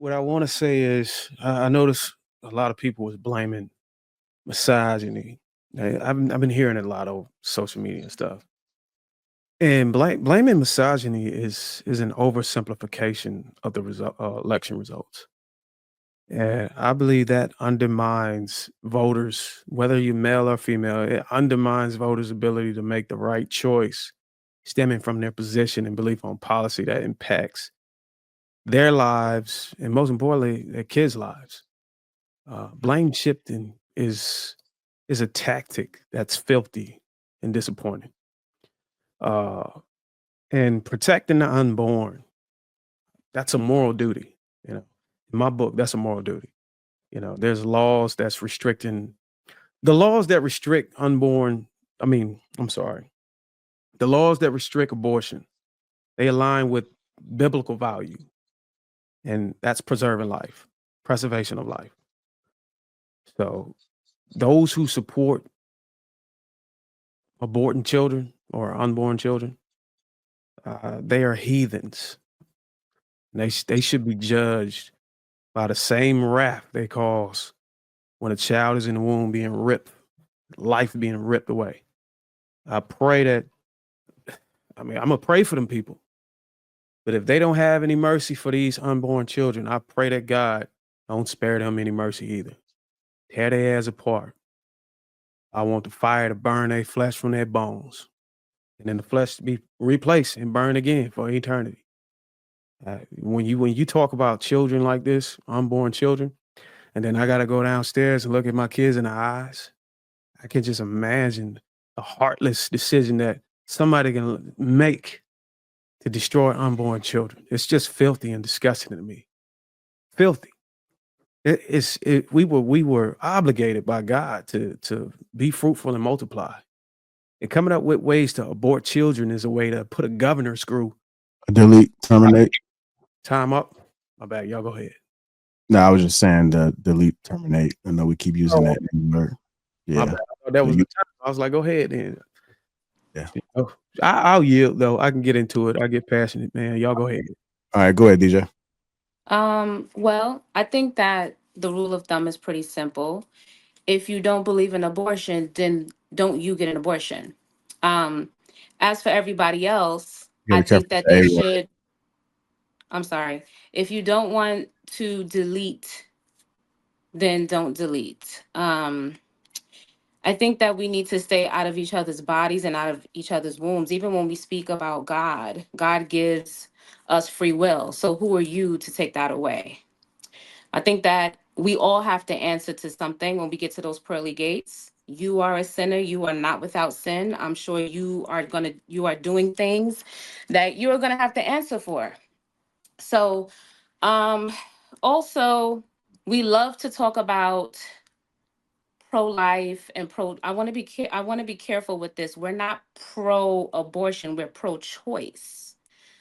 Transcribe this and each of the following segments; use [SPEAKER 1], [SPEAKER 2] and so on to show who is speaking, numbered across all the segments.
[SPEAKER 1] what I want to say is I notice a lot of people was blaming misogyny. I've been hearing it a lot on social media and stuff. And blaming misogyny is an oversimplification of the election results. And I believe that undermines voters, whether you're male or female, it undermines voters' ability to make the right choice stemming from their position and belief on policy that impacts their lives and most importantly, their kids' lives. Blame shifting is a tactic that's filthy and disappointing. Uh, and protecting the unborn, that's a moral duty. You know, in my book, that's a moral duty. There's laws that's restricting the laws that restrict unborn. I'm sorry, the laws that restrict abortion. They align with biblical value, and that's preserving life, preservation of life. So those who support aborting children or unborn children, they are heathens. They should be judged by the same wrath they cause when a child is in the womb being ripped, life being ripped away. I pray that, I'm gonna pray for them people. But if they don't have any mercy for these unborn children, I pray that God don't spare them any mercy either. Tear their ass apart. I want the fire to burn their flesh from their bones, and then the flesh to be replaced and burned again for eternity. When you talk about children like this, unborn children, and then I got to go downstairs and look at my kids in the eyes, I can just imagine a heartless decision that somebody can make to destroy unborn children. It's just filthy and disgusting to me. Filthy. We were obligated by God to be fruitful and multiply. And coming up with ways to abort children is a way to put a governor screw.
[SPEAKER 2] Delete, terminate.
[SPEAKER 1] Time up. My bad. Y'all go ahead.
[SPEAKER 2] No, I was just saying the delete, terminate. I know we keep using that word.
[SPEAKER 1] My
[SPEAKER 2] Yeah.
[SPEAKER 1] bad. I thought that was the time. I was like, go ahead then.
[SPEAKER 2] Yeah.
[SPEAKER 1] I'll yield though. I can get into it. I get passionate, man. Y'all go ahead.
[SPEAKER 2] All right, go ahead, DJ.
[SPEAKER 3] Well, I think that the rule of thumb is pretty simple. If you don't believe in abortion, then don't you get an abortion. Um, as for everybody else,
[SPEAKER 2] You
[SPEAKER 3] I
[SPEAKER 2] gotta be
[SPEAKER 3] think
[SPEAKER 2] careful
[SPEAKER 3] that
[SPEAKER 2] with the
[SPEAKER 3] they
[SPEAKER 2] A word.
[SPEAKER 3] should. I'm sorry. If you don't want to delete, then don't delete. I think that we need to stay out of each other's bodies and out of each other's wombs. Even when we speak about God, God gives us free will. So who are you to take that away? I think that we all have to answer to something when we get to those pearly gates. You are a sinner. You are not without sin. I'm sure you are doing things that you are gonna have to answer for. So, um, also, we love to talk about pro-life and pro. I want to be careful with this. We're not pro-abortion. We're pro-choice.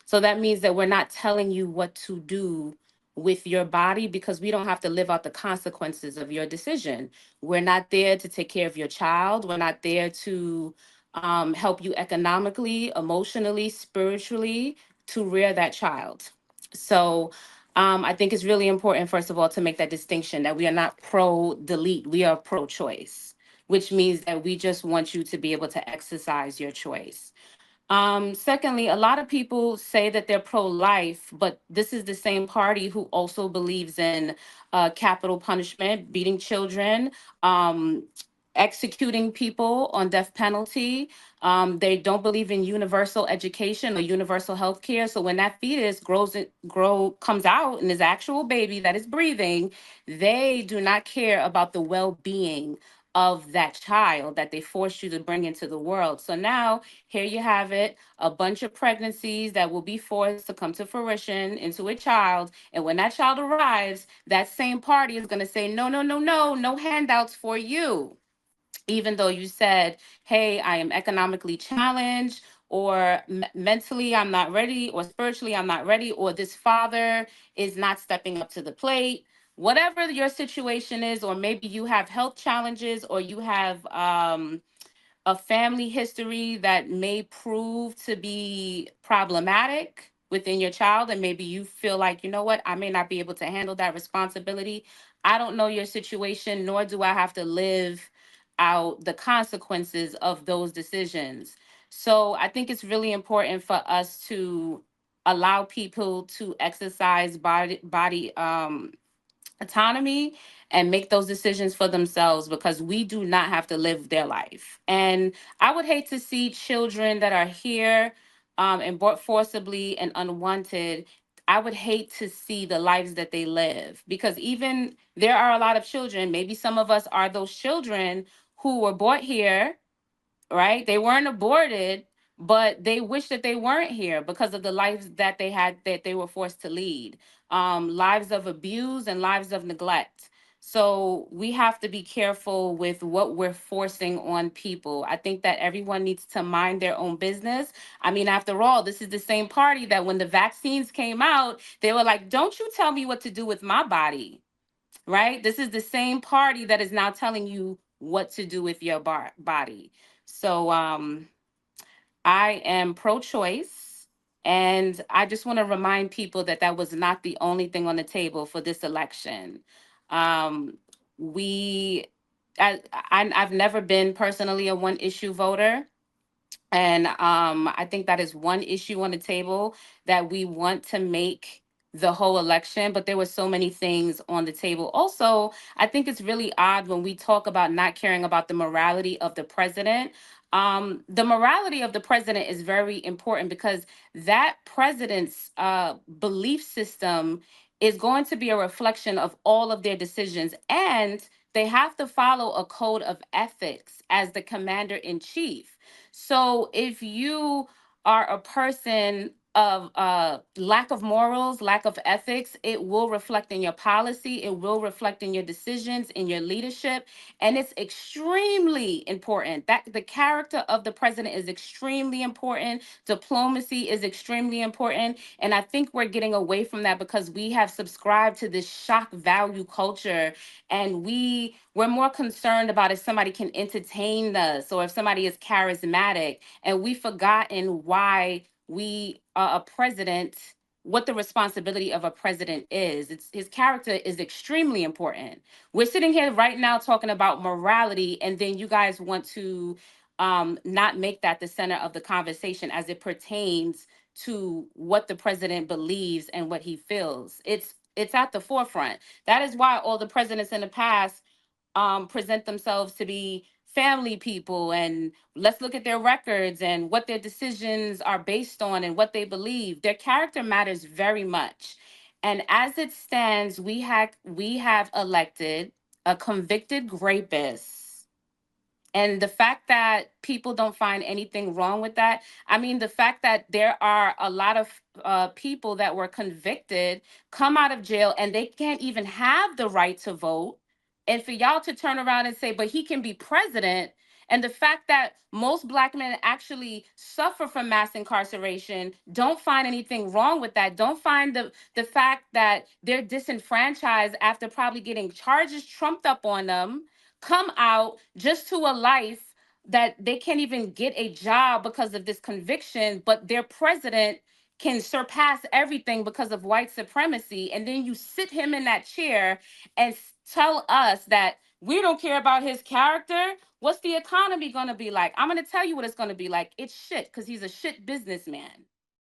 [SPEAKER 3] So that means that we're not telling you what to do with your body because we don't have to live out the consequences of your decision. We're not there to take care of your child. We're not there to help you economically, emotionally, spiritually to rear that child. So I think it's really important, first of all, to make that distinction that we are not pro delete, we are pro choice, which means that we just want you to be able to exercise your choice. Secondly, a lot of people say that they're pro life, but this is the same party who also believes in capital punishment, beating children, um, executing people on death penalty. They don't believe in universal education or universal health care. So when that fetus comes out and is actual baby that is breathing, they do not care about the well-being of that child that they forced you to bring into the world. So now here you have it, a bunch of pregnancies that will be forced to come to fruition into a child. And when that child arrives, that same party is going to say, no, no, no, no, no handouts for you. Even though you said, hey, I am economically challenged, or mentally I'm not ready, or spiritually I'm not ready, or this father is not stepping up to the plate. Whatever your situation is, or maybe you have health challenges, or you have a family history that may prove to be problematic, within your child, and maybe you feel like, you know what, I may not be able to handle that responsibility. I don't know your situation, nor do I have to live out the consequences of those decisions. So I think it's really important for us to allow people to exercise body autonomy and make those decisions for themselves, because we do not have to live their life. And I would hate to see children that are here and brought forcibly and unwanted. I would hate to see the lives that they live, because even there are a lot of children, maybe some of us are those children who were brought here, right? They weren't aborted, but they wish that they weren't here because of the lives that they had, that they were forced to lead, lives of abuse and lives of neglect. So we have to be careful with what we're forcing on people. I think that everyone needs to mind their own business. I mean, after all, this is the same party that when the vaccines came out, they were like, don't you tell me what to do with my body, right? This is the same party that is now telling you what to do with your body. So I am pro-choice, and I just want to remind people that that was not the only thing on the table for this election. Um, we, I've never been personally a one issue voter. And I think that is one issue on the table that we want to make the whole election, but there were so many things on the table. Also, I think it's really odd when we talk about not caring about the morality of the president. The morality of the president is very important, because that president's belief system is going to be a reflection of all of their decisions. And they have to follow a code of ethics as the commander in chief. So if you are a person of lack of morals, lack of ethics, it will reflect in your policy, it will reflect in your decisions, in your leadership. And it's extremely important that the character of the president is extremely important. Diplomacy is extremely important. And I think we're getting away from that because we have subscribed to this shock value culture, and we're more concerned about if somebody can entertain us or if somebody is charismatic, and we've forgotten why we are a president, what the responsibility of a president is. It's his character is extremely important. We're sitting here right now talking about morality, and then you guys want to not make that the center of the conversation as it pertains to what the president believes and what he feels. It's at the forefront. That is why all the presidents in the past present themselves to be family people, and let's look at their records and what their decisions are based on and what they believe. Their character matters very much. And as it stands, we have elected a convicted rapist. And the fact that people don't find anything wrong with that, I mean, the fact that there are a lot of people that were convicted, come out of jail, and they can't even have the right to vote. And for y'all to turn around and say, but he can be president. And the fact that most Black men actually suffer from mass incarceration, don't find anything wrong with that. Don't find the fact that they're disenfranchised after probably getting charges trumped up on them, come out just to a life that they can't even get a job because of this conviction, but their president can surpass everything because of white supremacy. And then you sit him in that chair and tell us that we don't care about his character. What's the economy going to be like? I'm going to tell you what it's going to be like. It's shit, because he's a shit businessman.